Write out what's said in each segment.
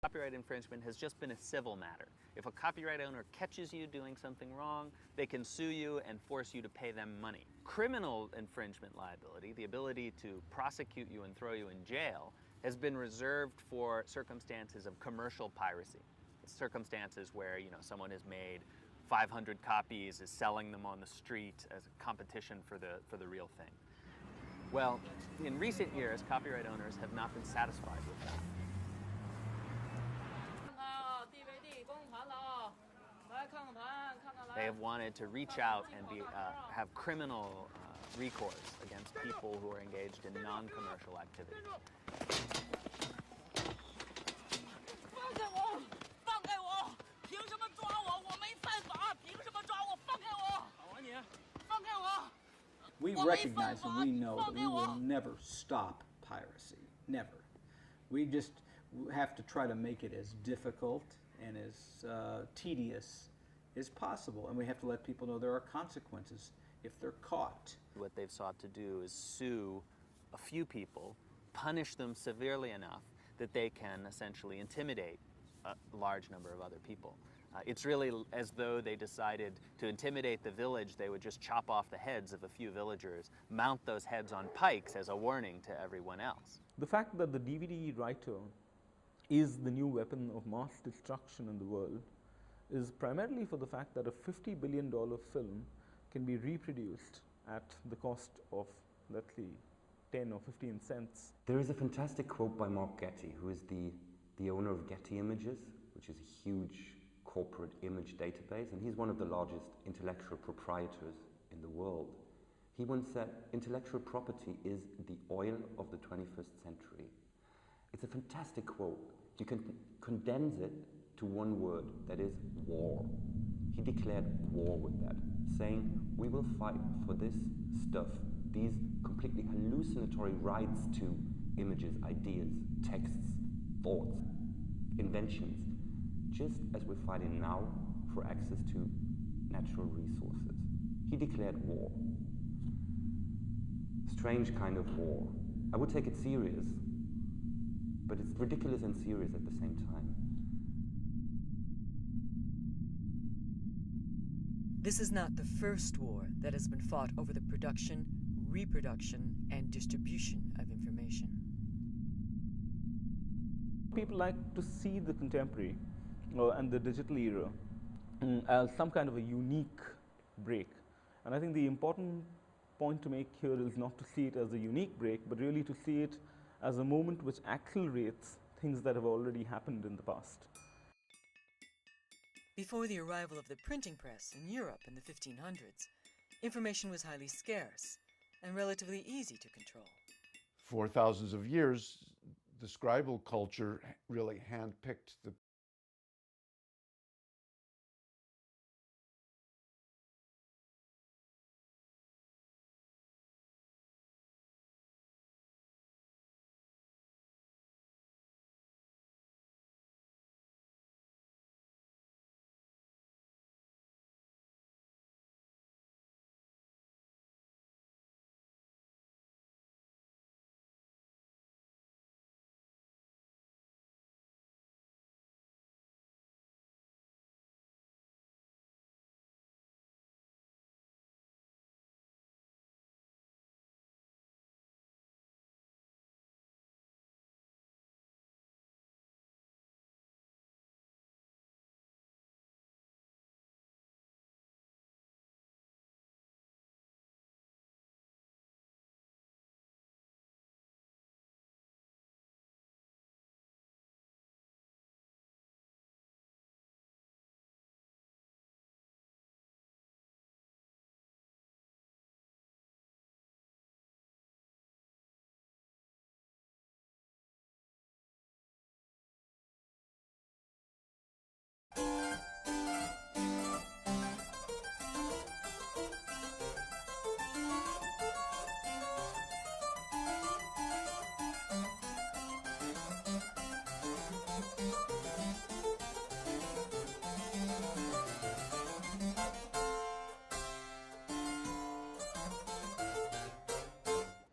Copyright infringement has just been a civil matter. If a copyright owner catches you doing something wrong, they can sue you and force you to pay them money. Criminal infringement liability, the ability to prosecute you and throw you in jail, has been reserved for circumstances of commercial piracy. It's circumstances where, someone has made 500 copies, is selling them on the street as a competition for the real thing. Well, in recent years, copyright owners have not been satisfied with that. They have wanted to reach out and have criminal recourse against people who are engaged in non-commercial activities. We recognize and we know that we will never stop piracy, never. We just have to try to make it as difficult and as tedious as possible, and we have to let people know there are consequences if they're caught. What they've sought to do is sue a few people, punish them severely enough that they can essentially intimidate a large number of other people. It's really as though they decided to intimidate the village, they would just chop off the heads of a few villagers, mount those heads on pikes as a warning to everyone else. The fact that the DVD writer is the new weapon of mass destruction in the world is primarily for the fact that a $50 billion film can be reproduced at the cost of, let's see, 10 or 15 cents. There is a fantastic quote by Mark Getty, who is the owner of Getty Images, which is a huge corporate image database, and he's one of the largest intellectual proprietors in the world. He once said, intellectual property is the oil of the 21st century. It's a fantastic quote. You can condense it to one word, that is war. He declared war with that, saying, we will fight for this stuff, these completely hallucinatory rights to images, ideas, texts, thoughts, inventions, just as we're fighting now for access to natural resources. He declared war. Strange kind of war. I would take it serious, but it's ridiculous and serious at the same time. This is not the first war that has been fought over the production, reproduction, and distribution of information. People like to see the contemporary and the digital era as some kind of a unique break. And I think the important point to make here is not to see it as a unique break, but really to see it as a moment which accelerates things that have already happened in the past. Before the arrival of the printing press in Europe in the 1500s, information was highly scarce and relatively easy to control. For thousands of years, the scribal culture really handpicked the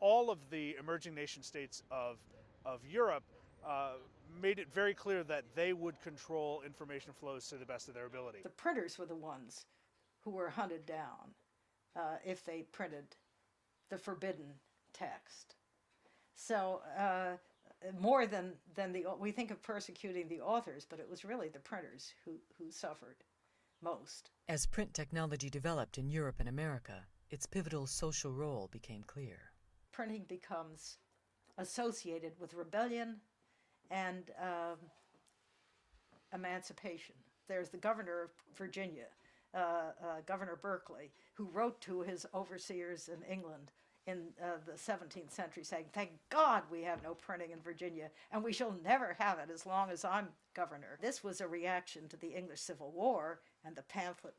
all of the emerging nation states of Europe made it very clear that they would control information flows to the best of their ability. The printers were the ones who were hunted down if they printed the forbidden text. So more than we think of persecuting the authors, but it was really the printers who suffered most. As print technology developed in Europe and America, its pivotal social role became clear. Printing becomes associated with rebellion and emancipation. There's the governor of Virginia, Governor Berkeley, who wrote to his overseers in England in the 17th century saying, thank God we have no printing in Virginia, and we shall never have it as long as I'm governor. This was a reaction to the English Civil War and the pamphlet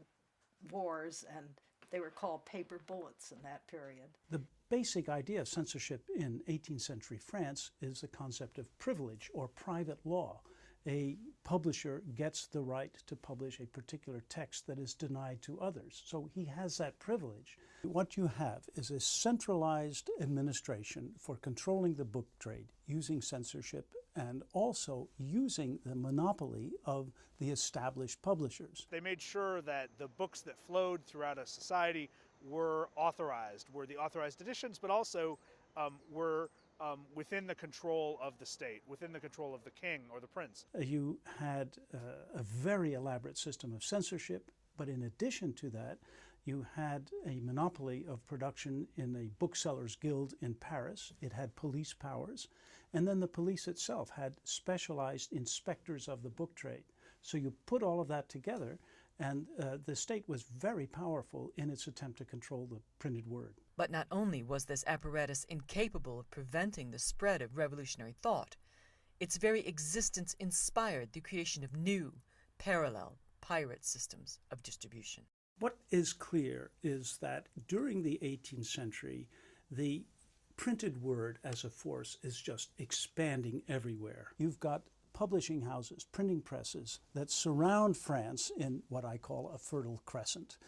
wars, and they were called paper bullets in that period. The basic idea of censorship in 18th century France is the concept of privilege or private law. A publisher gets the right to publish a particular text that is denied to others. So he has that privilege. What you have is a centralized administration for controlling the book trade using censorship and also using the monopoly of the established publishers. They made sure that the books that flowed throughout a society were the authorized editions, but also were within the control of the state, within the control of the king or the prince. You had a very elaborate system of censorship, but in addition to that, you had a monopoly of production in a booksellers' guild in Paris. It had police powers, and then the police itself had specialized inspectors of the book trade. So you put all of that together, and the state was very powerful in its attempt to control the printed word. But not only was this apparatus incapable of preventing the spread of revolutionary thought, its very existence inspired the creation of new, parallel, pirate systems of distribution. What is clear is that during the 18th century, the printed word as a force is just expanding everywhere. You've got publishing houses, printing presses that surround France in what I call a fertile crescent.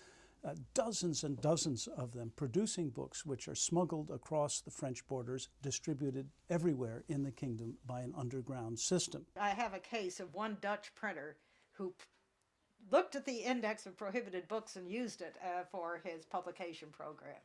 Dozens and dozens of them producing books which are smuggled across the French borders, distributed everywhere in the kingdom by an underground system. I have a case of one Dutch printer who looked at the index of prohibited books and used it for his publication program.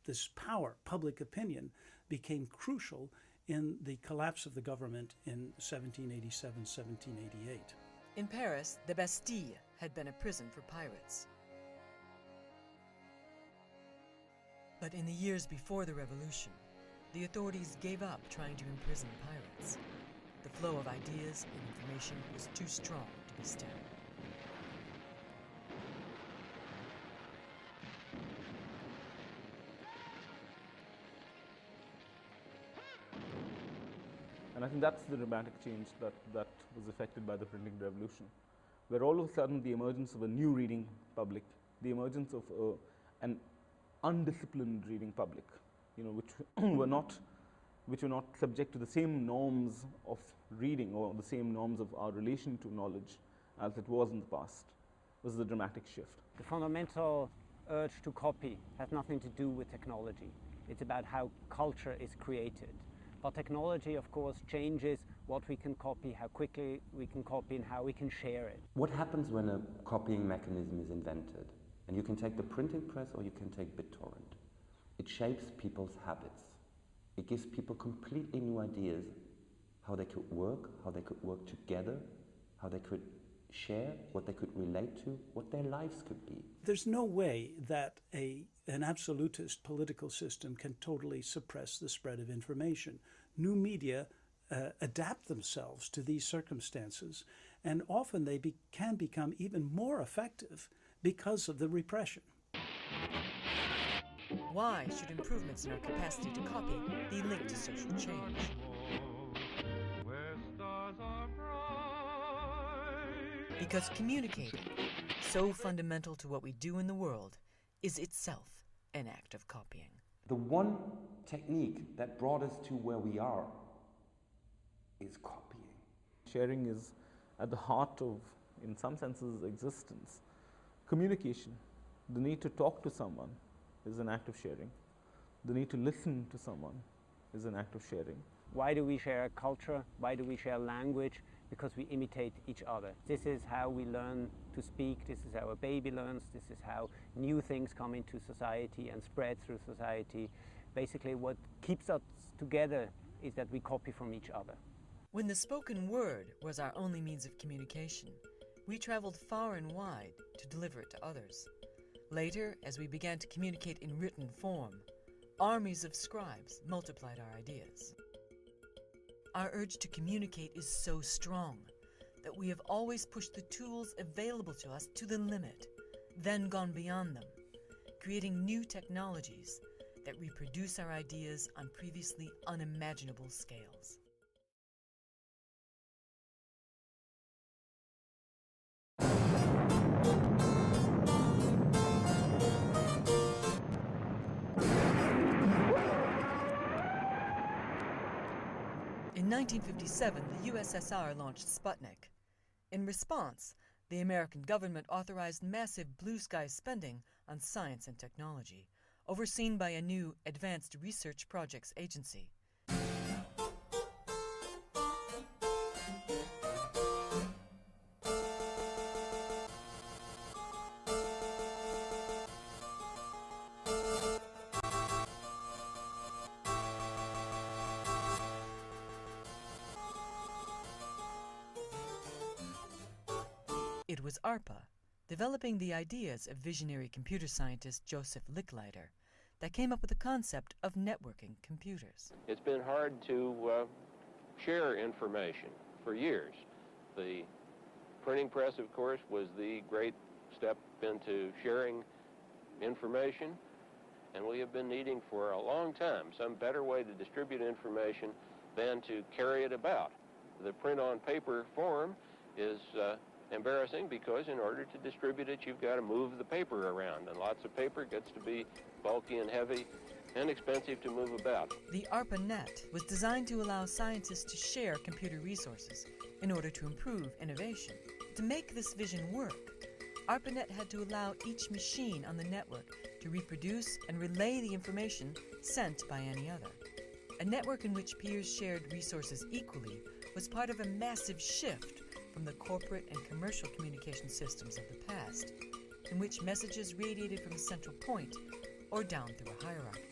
This power, public opinion, became crucial in the collapse of the government in 1787, 1788. In Paris, the Bastille had been a prison for pirates. But in the years before the Revolution, the authorities gave up trying to imprison pirates. The flow of ideas and information was too strong to be stemmed. And I think that's the dramatic change that was affected by the printing revolution, where all of a sudden the emergence of a new reading public, the emergence of an undisciplined reading public, which were not subject to the same norms of reading or the same norms of our relation to knowledge as it was in the past, was the dramatic shift. The fundamental urge to copy has nothing to do with technology. It's about how culture is created. But technology, of course, changes what we can copy, how quickly we can copy, and how we can share it. What happens when a copying mechanism is invented? And you can take the printing press or you can take BitTorrent. It shapes people's habits. It gives people completely new ideas how they could work together, how they could share, what they could relate to, what their lives could be. There's no way that an absolutist political system can totally suppress the spread of information. New media adapt themselves to these circumstances, and often they can become even more effective because of the repression. Why should improvements in our capacity to copy be linked to social change? Because communicating, so fundamental to what we do in the world, is itself an act of copying. The one technique that brought us to where we are is copying. Sharing is at the heart of, in some senses, existence. Communication, the need to talk to someone, is an act of sharing. The need to listen to someone is an act of sharing. Why do we share culture? Why do we share language? Because we imitate each other. This is how we learn to speak. This is how a baby learns. This is how new things come into society and spread through society. Basically, what keeps us together is that we copy from each other. When the spoken word was our only means of communication, we traveled far and wide to deliver it to others. Later, as we began to communicate in written form, armies of scribes multiplied our ideas. Our urge to communicate is so strong that we have always pushed the tools available to us to the limit, then gone beyond them, creating new technologies that reproduce our ideas on previously unimaginable scales. In 1957, the USSR launched Sputnik. In response, the American government authorized massive blue sky spending on science and technology, overseen by a new Advanced Research Projects Agency. It was ARPA, developing the ideas of visionary computer scientist Joseph Licklider, that came up with the concept of networking computers. It's been hard to share information for years. The printing press, of course, was the great step into sharing information, and we have been needing for a long time some better way to distribute information than to carry it about. The print on paper form is embarrassing because in order to distribute it, you've got to move the paper around, and lots of paper gets to be bulky and heavy and expensive to move about. The ARPANET was designed to allow scientists to share computer resources in order to improve innovation. To make this vision work, ARPANET had to allow each machine on the network to reproduce and relay the information sent by any other. A network in which peers shared resources equally was part of a massive shift from the corporate and commercial communication systems of the past, in which messages radiated from a central point or down through a hierarchy.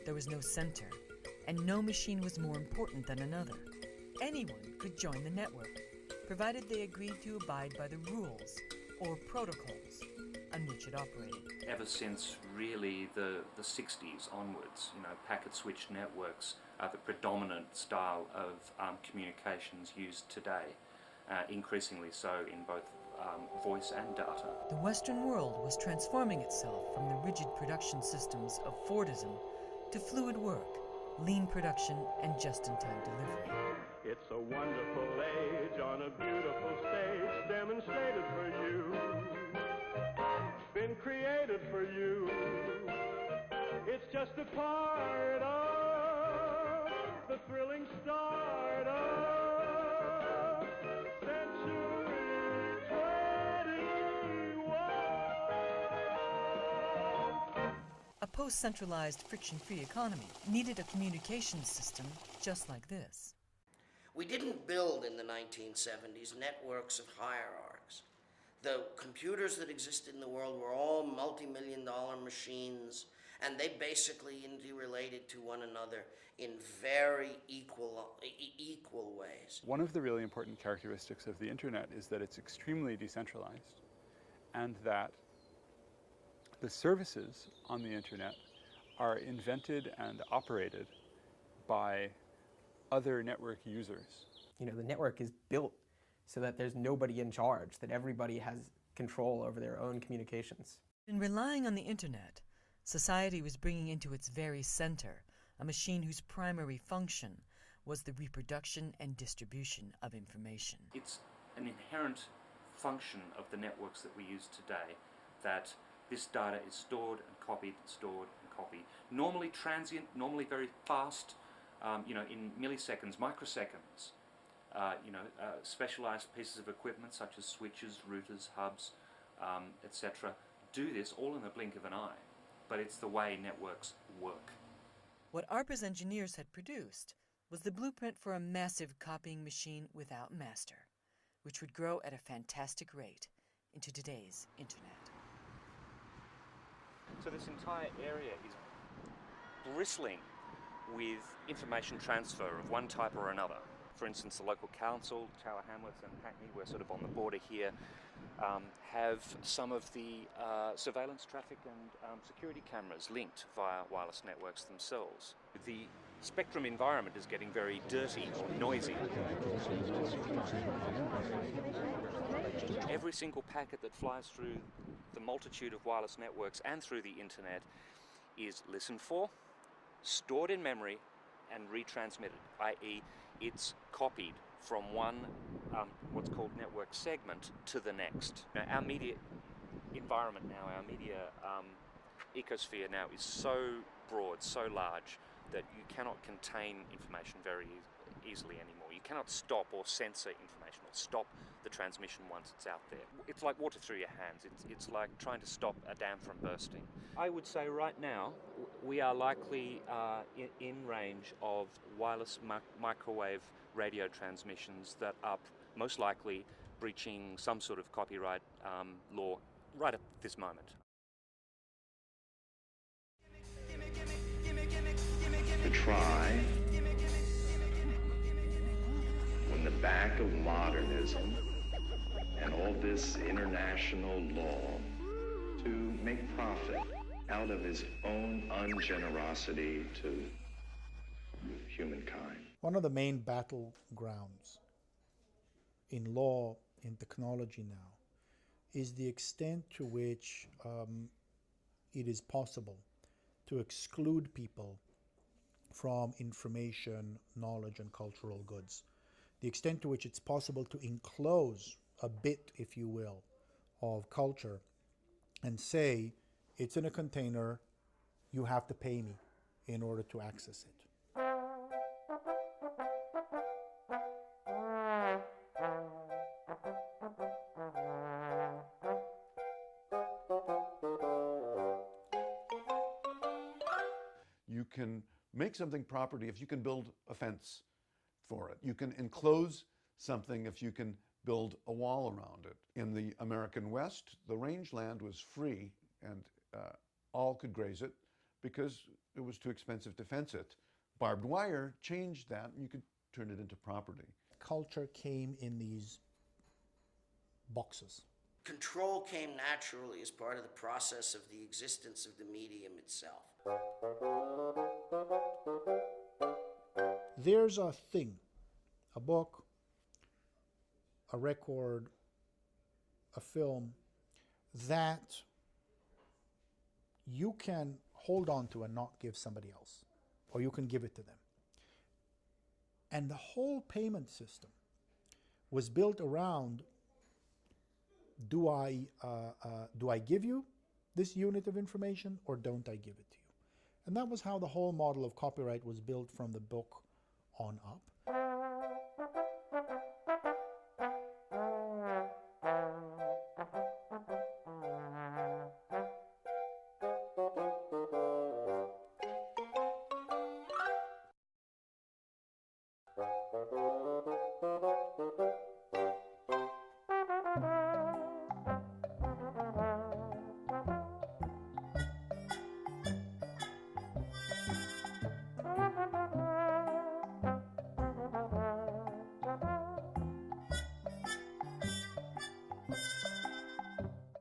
There was no center, and no machine was more important than another. Anyone could join the network, provided they agreed to abide by the rules or protocols on which it operated. Ever since really the 60s onwards, packet switched networks are the predominant style of communications used today. Increasingly so in both voice and data. The Western world was transforming itself from the rigid production systems of Fordism to fluid work, lean production, and just-in-time delivery. It's a wonderful age on a beautiful stage demonstrated for you, been created for you. It's just a part of the thrilling start of a post-centralized, friction-free economy needed a communications system just like this. We didn't build in the 1970s networks of hierarchs. The computers that existed in the world were all multi-million-dollar machines, and they basically interrelated to one another in very equal ways. One of the really important characteristics of the internet is that it's extremely decentralized, and that the services on the internet are invented and operated by other network users. The network is built so that there's nobody in charge, that everybody has control over their own communications. In relying on the internet, society was bringing into its very center a machine whose primary function was the reproduction and distribution of information. It's an inherent function of the networks that we use today, that this data is stored and copied, stored and copied. Normally transient, normally very fast, in milliseconds, microseconds. Specialized pieces of equipment such as switches, routers, hubs, etc. do this all in the blink of an eye. But it's the way networks work. What ARPA's engineers had produced was the blueprint for a massive copying machine without master, which would grow at a fantastic rate into today's internet. So this entire area is bristling with information transfer of one type or another. For instance, the local council, Tower Hamlets and Hackney, we're sort of on the border here, have some of the surveillance traffic and security cameras linked via wireless networks themselves. The spectrum environment is getting very dirty or noisy. Every single packet that flies through the multitude of wireless networks and through the internet is listened for, stored in memory, and retransmitted, i.e. it's copied from one what's called network segment to the next. Now, our media environment now, our media ecosphere now is so broad, so large, that you cannot contain information very easily anymore. You cannot stop or censor information or stop the transmission once it's out there. It's like water through your hands. It's like trying to stop a dam from bursting. I would say right now we are likely in range of wireless microwave radio transmissions that are most likely breaching some sort of copyright law right at this moment. To try on the back of modernism and all this international law to make profit out of his own ungenerosity to humankind. One of the main battlegrounds in law, in technology now, is the extent to which it is possible to exclude people from information, knowledge, and cultural goods. The extent to which it's possible to enclose a bit, if you will, of culture and say, it's in a container, you have to pay me in order to access it. You can make something property if you can build a fence for it. You can enclose something if you can build a wall around it. In the American West, the rangeland was free and all could graze it because it was too expensive to fence it. Barbed wire changed that and you could turn it into property. Culture came in these boxes. Control came naturally as part of the process of the existence of the medium itself. There's a thing, a book, a record, a film, that you can hold on to and not give somebody else, or you can give it to them. And the whole payment system was built around, do I give you this unit of information or don't I give it to you? And that was how the whole model of copyright was built from the book on up.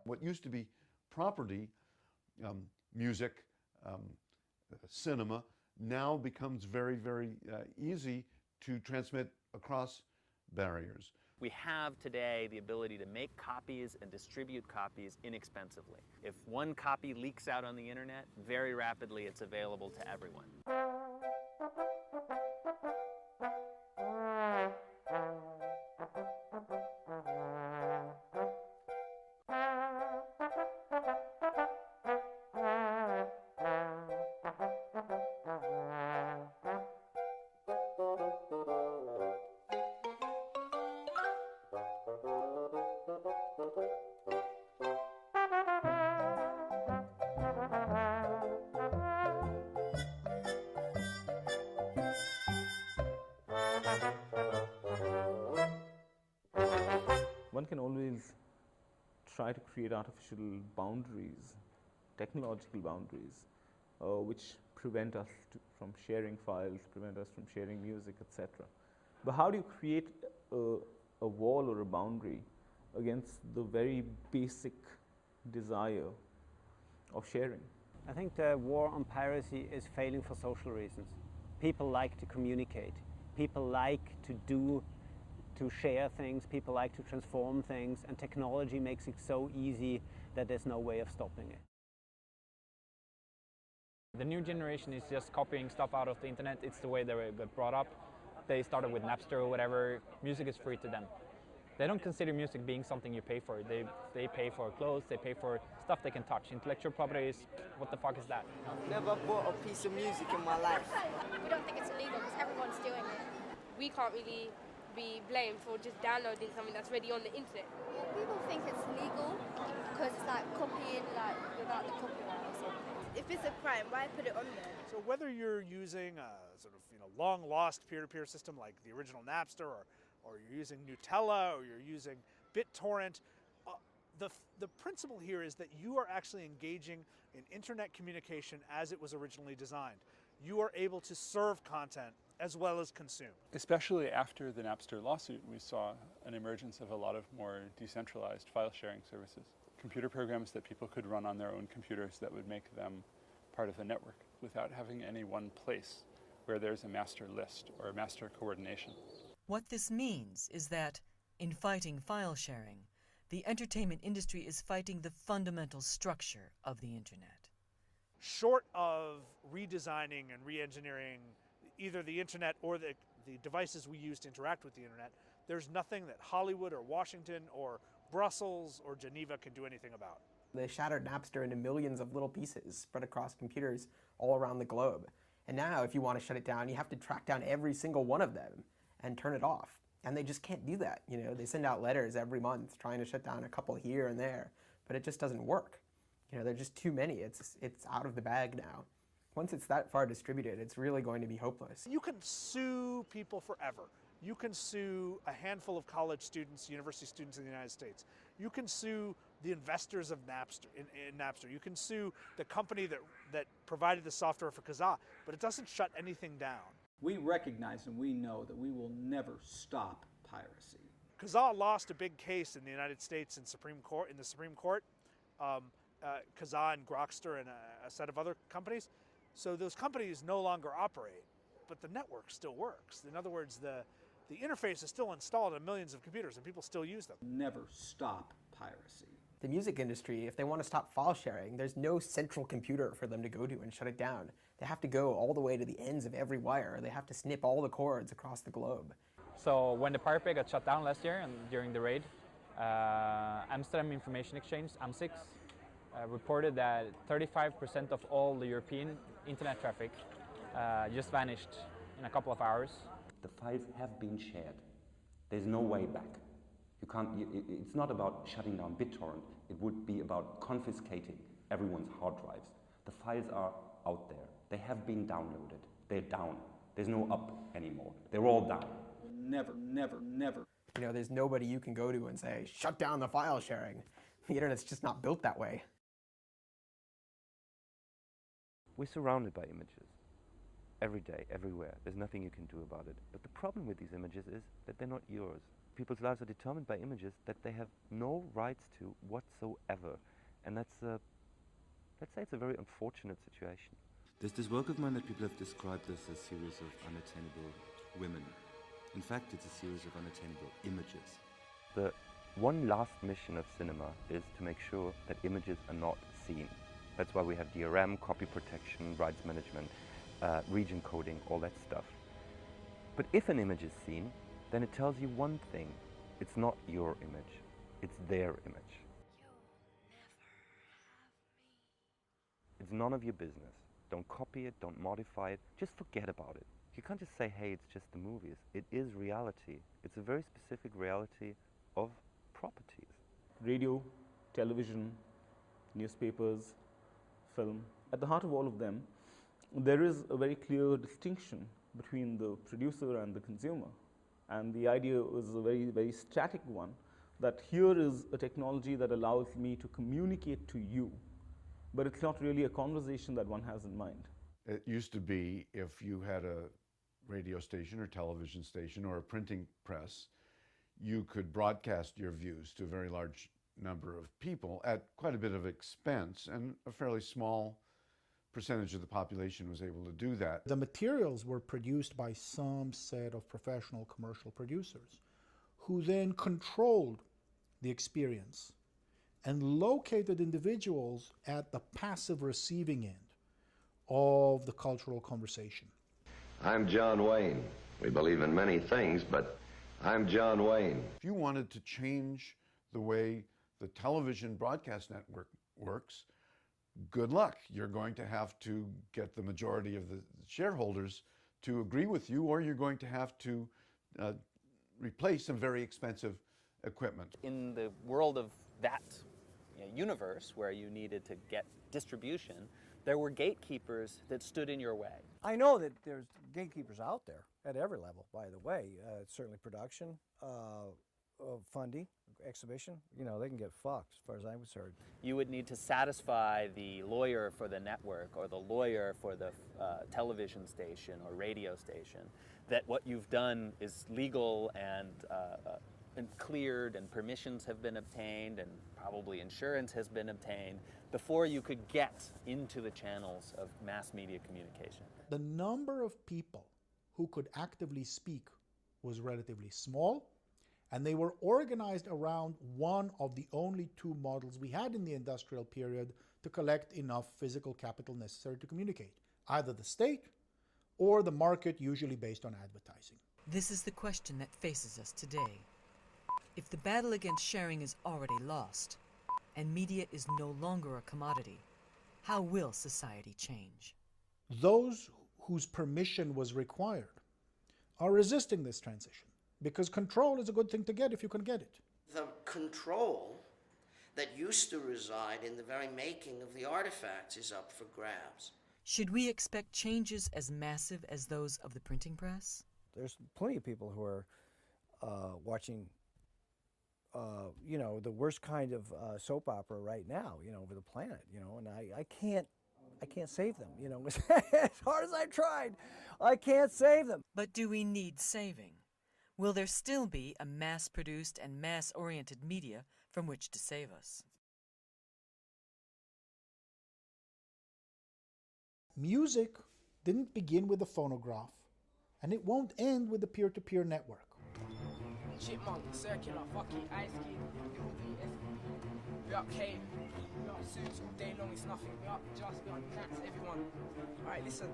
What used to be property, music, cinema, now becomes very, very easy to transmit across barriers. We have today the ability to make copies and distribute copies inexpensively. If one copy leaks out on the internet, very rapidly it's available to everyone. try to create artificial boundaries, technological boundaries, which prevent us from sharing files, prevent us from sharing music, etc. But how do you create a wall or a boundary against the very basic desire of sharing? I think the war on piracy is failing for social reasons. People like to communicate. People like to share things. People like to transform things, and technology makes it so easy that there's no way of stopping it. The new generation is just copying stuff out of the internet. It's the way they were brought up. They started with Napster or whatever. Music is free to them. They don't consider music being something you pay for. They pay for clothes, they pay for stuff they can touch. Intellectual property is, what the fuck is that? I've never bought a piece of music in my life. We don't think it's illegal because everyone's doing it. We can't really be blamed for just downloading something that's already on the internet. People think it's legal because it's like copying like without the copyright or something. If it's a crime, why put it on there? So whether you're using a sort of long lost peer-to-peer system like the original Napster, or you're using Nutella, or you're using BitTorrent, the principle here is that you are actually engaging in internet communication as it was originally designed. You are able to serve content as well as consume. Especially after the Napster lawsuit, we saw an emergence of a lot of more decentralized file sharing services. Computer programs that people could run on their own computers that would make them part of the network without having any one place where there's a master list or a master coordination. What this means is that, in fighting file sharing, the entertainment industry is fighting the fundamental structure of the internet. Short of redesigning and re-engineering either the internet or the devices we use to interact with the internet, there's nothing that Hollywood or Washington or Brussels or Geneva can do anything about. They shattered Napster into millions of little pieces spread across computers all around the globe. And now, if you want to shut it down, you have to track down every single one of them and turn it off. And they just can't do that. They send out letters every month trying to shut down a couple here and there, but it just doesn't work. There are just too many. It's out of the bag now. Once it's that far distributed, it's really going to be hopeless. You can sue people forever. You can sue a handful of college students, university students in the United States. You can sue the investors of Napster, in Napster. You can sue the company that provided the software for Kazaa, but it doesn't shut anything down. We recognize and we know that we will never stop piracy. Kazaa lost a big case in the United States in the Supreme Court. Kazaa and Grokster and a set of other companies. So those companies no longer operate, but the network still works. In other words, the interface is still installed on millions of computers and people still use them. Never stop piracy. The music industry, if they want to stop file sharing, there's no central computer for them to go to and shut it down. They have to go all the way to the ends of every wire. They have to snip all the cords across the globe. So when the Pirate Bay got shut down last year and during the raid, Amsterdam Information Exchange, AMSIX, reported that 35% of all the European internet traffic just vanished in a couple of hours. The files have been shared. There's no way back. It's not about shutting down BitTorrent. It would be about confiscating everyone's hard drives. The files are out there. They have been downloaded. They're down. There's no up anymore. They're all down. Never, never, never. There's nobody you can go to and say, shut down the file sharing. The internet's just not built that way. We're surrounded by images. Every day, everywhere. There's nothing you can do about it. But the problem with these images is that they're not yours. People's lives are determined by images that they have no rights to whatsoever. And let's say it's a very unfortunate situation. There's this work of mine that people have described as a series of unattainable women. In fact, it's a series of unattainable images. The one last mission of cinema is to make sure that images are not seen. That's why we have DRM, copy protection, rights management, region coding, all that stuff. But if an image is seen, then it tells you one thing. It's not your image, it's their image. It's none of your business. Don't copy it, don't modify it, just forget about it. You can't just say, hey, it's just the movies. It is reality. It's a very specific reality of properties. Radio, television, newspapers, film. At the heart of all of them, there is a very clear distinction between the producer and the consumer. And the idea was a very, very static one, that here is a technology that allows me to communicate to you, but it's not really a conversation that one has in mind. It used to be if you had a radio station or television station or a printing press, you could broadcast your views to a very large number of people at quite a bit of expense, and a fairly small percentage of the population was able to do that. The materials were produced by some set of professional commercial producers who then controlled the experience and located individuals at the passive receiving end of the cultural conversation. I'm John Wayne. We believe in many things, but I'm John Wayne. If you wanted to change the way the television broadcast network works, good luck. You're going to have to get the majority of the shareholders to agree with you, or you're going to have to replace some very expensive equipment. In the world of that universe where you needed to get distribution, there were gatekeepers that stood in your way. I know that there's gatekeepers out there at every level, by the way. Certainly production, funding, exhibition, they can get fucked as far as I'm concerned. You would need to satisfy the lawyer for the network or the lawyer for the television station or radio station that what you've done is legal and cleared, and permissions have been obtained, and probably insurance has been obtained before you could get into the channels of mass media communication. The number of people who could actively speak was relatively small, and they were organized around one of the only two models we had in the industrial period to collect enough physical capital necessary to communicate, either the state or the market, usually based on advertising. This is the question that faces us today. If the battle against sharing is already lost, and media is no longer a commodity, how will society change? Those whose permission was required are resisting this transition, because control is a good thing to get if you can get it. The control that used to reside in the very making of the artifacts is up for grabs. Should we expect changes as massive as those of the printing press? There's plenty of people who are watching the worst kind of soap opera right now, over the planet, and I can't save them, as hard as I've tried, I can't save them. But do we need saving? Will there still be a mass-produced and mass-oriented media from which to save us? Music didn't begin with the phonograph, and it won't end with the peer-to-peer network. Chipmunk, circular, fucking ice cream, we up K, we up suits all day long, it's nothing, we up just, we up cats, everyone. Alright, listen.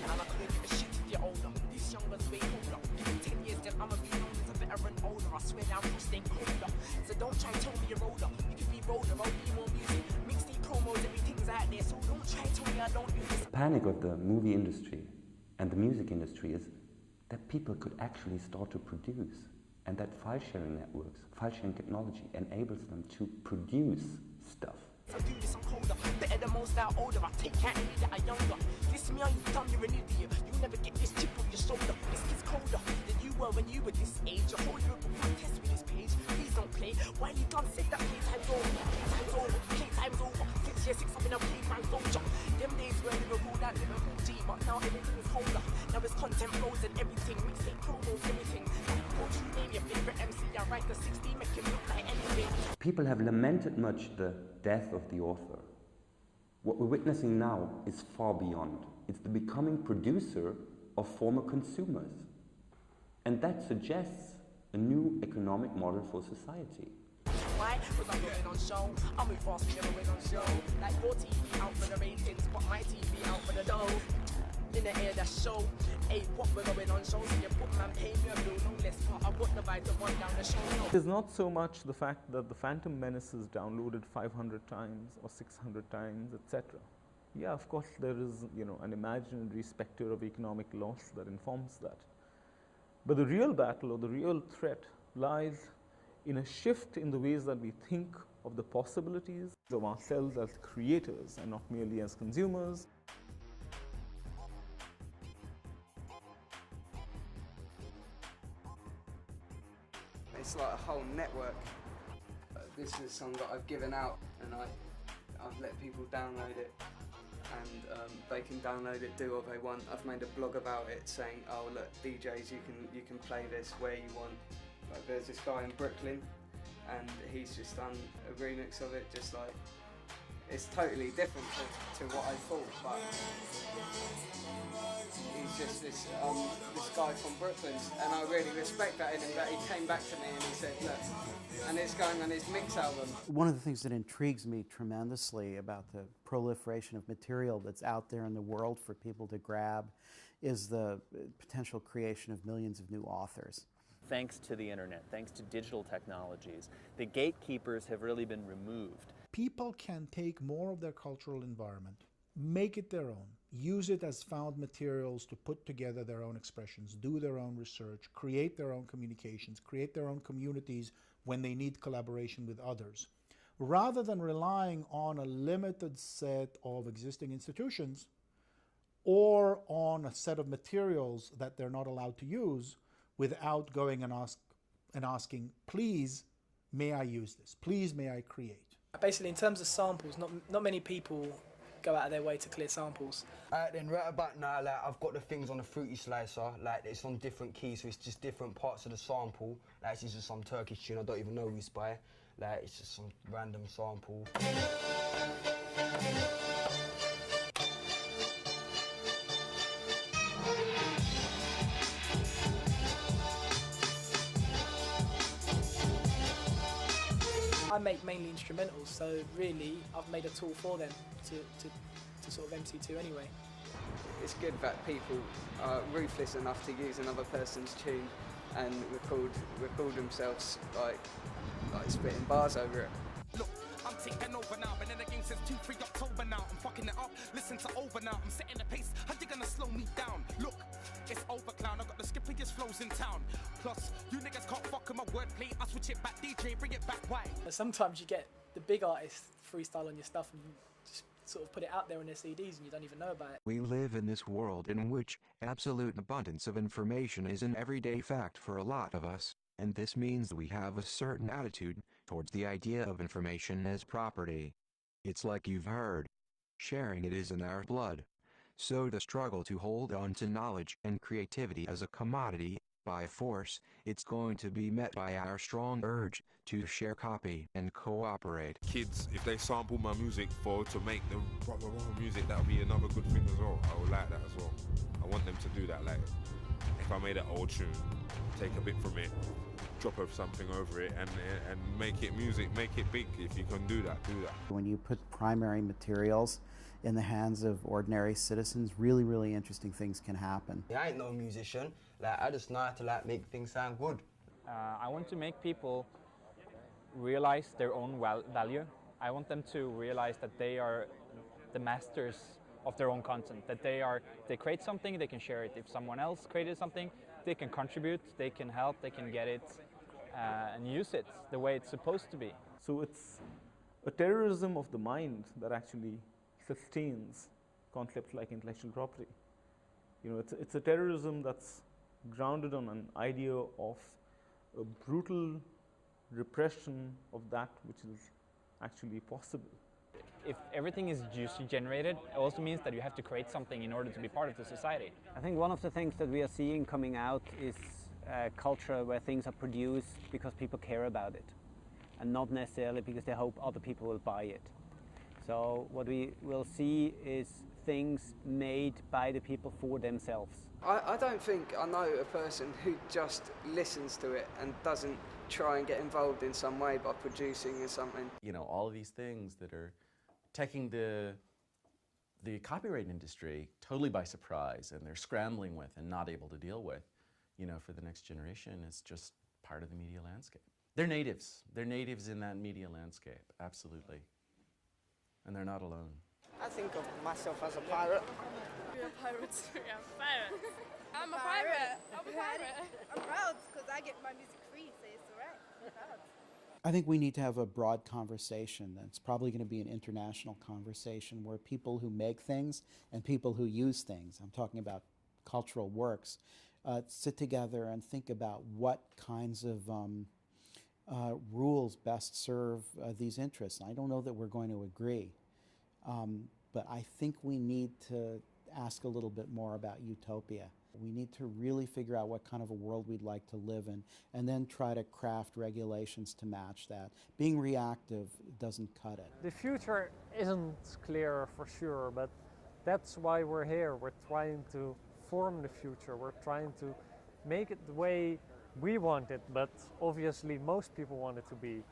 And I couldn't give a shit if you're older, this younger's way older. Give me 10 years, then I'ma be known as a veteran older. I swear down, you'll stay colder. So don't try and tell me you're older, you can be older, I'll be more music. Mixtape promos, everything's out there, so don't try and tell me I don't do this. The panic of the movie industry and the music industry is that people could actually start to produce, and that file sharing networks, file sharing technology enables them to produce stuff. I do this, I'm colder, better than most that are older. I take out any that are younger. Listen me, are you dumb? You're an idiot. You'll never get this chip on your shoulder. This kid's colder than you were when you were this age. A whole Europe will protest with this page. Please don't play. Why you done said that playtime's over? Playtime's over. Playtime's over. 6 years, 6 I've been a playman soldier. Them days were Liverpool, that Liverpool G, but now everything is colder. Now it's content flows and everything. Mixtape promos, everything. Won't you name your favorite MC? I write the 16, make him look like anything. People have lamented much the death of the author. What we're witnessing now is far beyond. It's the becoming producer of former consumers. And that suggests a new economic model for society. Why? Because I'm going on show. I'm with fast, going on show. Like your TV out for the ratings, but my TV out for the dough. In the air, that show. Hey, what we're going on show? So you put man, pay me a bill, no less. I got the vibe to run down the show. It is not so much the fact that the Phantom Menace is downloaded 500 times or 600 times, etc. Yeah, of course there is, an imaginary specter of economic loss that informs that. But the real battle or the real threat lies in a shift in the ways that we think of the possibilities of ourselves as creators and not merely as consumers. it's like a whole network. This is a song that I've given out, and I've let people download it, and they can download it, do what they want. I've made a blog about it saying, oh look, DJs, you can play this where you want. Like, there's this guy in Brooklyn, and he's just done a remix of it, just like, it's totally different to what I thought, but he's just this guy from Brooklyn, and I really respect that in him, that he came back to me and he said, look, and it's going on his mix album. One of the things that intrigues me tremendously about the proliferation of material that's out there in the world for people to grab is the potential creation of millions of new authors. Thanks to the internet, thanks to digital technologies, the gatekeepers have really been removed. People can take more of their cultural environment, make it their own, use it as found materials to put together their own expressions, do their own research, create their own communications, create their own communities when they need collaboration with others, rather than relying on a limited set of existing institutions or on a set of materials that they're not allowed to use without going and asking, please, may I use this? Please, may I create? Basically, in terms of samples, not many people go out of their way to clear samples. Then right about now, like, I've got the things on the fruity slicer, like it's on different keys, so it's just different parts of the sample. Like, this is just some Turkish tune I don't even know who's by. Like, it's just some random sample. I make mainly instrumentals, so really I've made a tool for them to sort of MC to anyway. It's good that people are ruthless enough to use another person's tune and record themselves like spitting bars over it. Look, I'm taking over now, been in the game since 2-3 October now. I'm fucking it up, listen to over now. I'm setting the pace, how you gonna slow me down? Look, it's over, clown, I got the skippiest flows in town. Plus, you niggas can't fuck with my wordplay, I switch it back, DJ, bring it back, why? Sometimes you get the big artists freestyle on your stuff and just sort of put it out there on their CDs and you don't even know about it. We live in this world in which absolute abundance of information is an everyday fact for a lot of us, and this means we have a certain attitude towards the idea of information as property. It's like you've heard. Sharing it is in our blood. So the struggle to hold on to knowledge and creativity as a commodity, by force, it's going to be met by our strong urge to share, copy, and cooperate. Kids, if they sample my music to make the proper music, that would be another good thing as well. I would like that as well. I want them to do that. Like, if I made an old tune, take a bit from it, drop something over it, and make it music, make it big. If you can do that, do that. When you put primary materials in the hands of ordinary citizens, really, really interesting things can happen. I ain't no musician. Like, I just know how to make things sound good. I want to make people realize their own value. I want them to realize that they are the masters of their own content, that they create something, they can share it. If someone else created something, they can contribute, they can help, they can get it and use it the way it's supposed to be. So it's a terrorism of the mind that actually sustains concepts like intellectual property. You know, it's a terrorism that's grounded on an idea of a brutal repression of that which is actually possible. If everything is juicy generated, it also means that you have to create something in order to be part of the society. I think one of the things that we are seeing coming out is a culture where things are produced because people care about it, and not necessarily because they hope other people will buy it. So what we will see is things made by the people for themselves. I don't think I know a person who just listens to it and doesn't try and get involved in some way by producing or something. You know, all of these things that are taking the copyright industry totally by surprise, and they're scrambling with and not able to deal with, you know, for the next generation. It's just part of the media landscape. They're natives. They're natives in that media landscape, absolutely. And they're not alone. I think of myself as a pirate. We're pirates. We are pirates. I'm a pirate. I'm a pirate. I'm proud because I get my music free, so it's all right. I'm proud. I think we need to have a broad conversation. That's probably going to be an international conversation where people who make things and people who use things, I'm talking about cultural works, sit together and think about what kinds of rules best serve these interests. I don't know that we're going to agree, but I think we need to ask a little bit more about utopia. We need to really figure out what kind of a world we'd like to live in, and then try to craft regulations to match that. Being reactive doesn't cut it. The future isn't clear for sure, but that's why we're here. We're trying to form the future. We're trying to make it the way we want it, but obviously most people want it to be.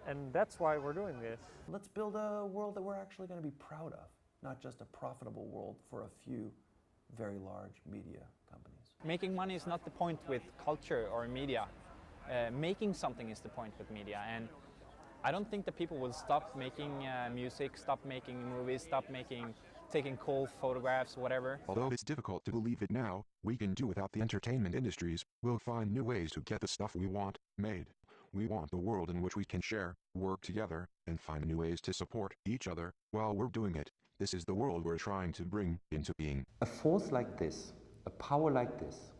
And that's why we're doing this. Let's build a world that we're actually going to be proud of, not just a profitable world for a few very large media companies. Making money is not the point with culture or media. Making something is the point with media. And I don't think that people will stop making music, stop making movies, stop taking cool photographs, whatever. Although it's difficult to believe it now, we can do without the entertainment industries. We'll find new ways to get the stuff we want made. We want a world in which we can share, work together, and find new ways to support each other while we're doing it. This is the world we're trying to bring into being. A force like this, a power like this,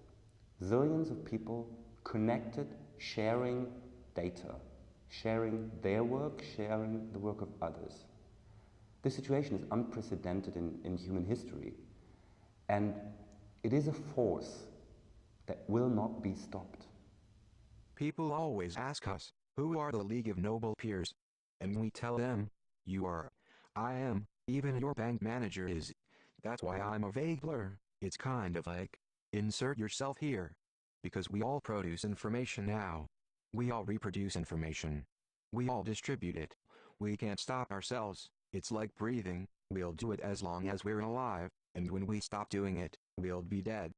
zillions of people connected, sharing data, sharing their work, sharing the work of others. This situation is unprecedented in human history, and it is a force that will not be stopped. People always ask us, who are the League of Noble Peers? And we tell them, you are, I am, even your bank manager is. That's why I'm a vague blur. It's kind of like, insert yourself here. Because we all produce information now. We all reproduce information. We all distribute it. We can't stop ourselves. It's like breathing. We'll do it as long as we're alive, and when we stop doing it, we'll be dead.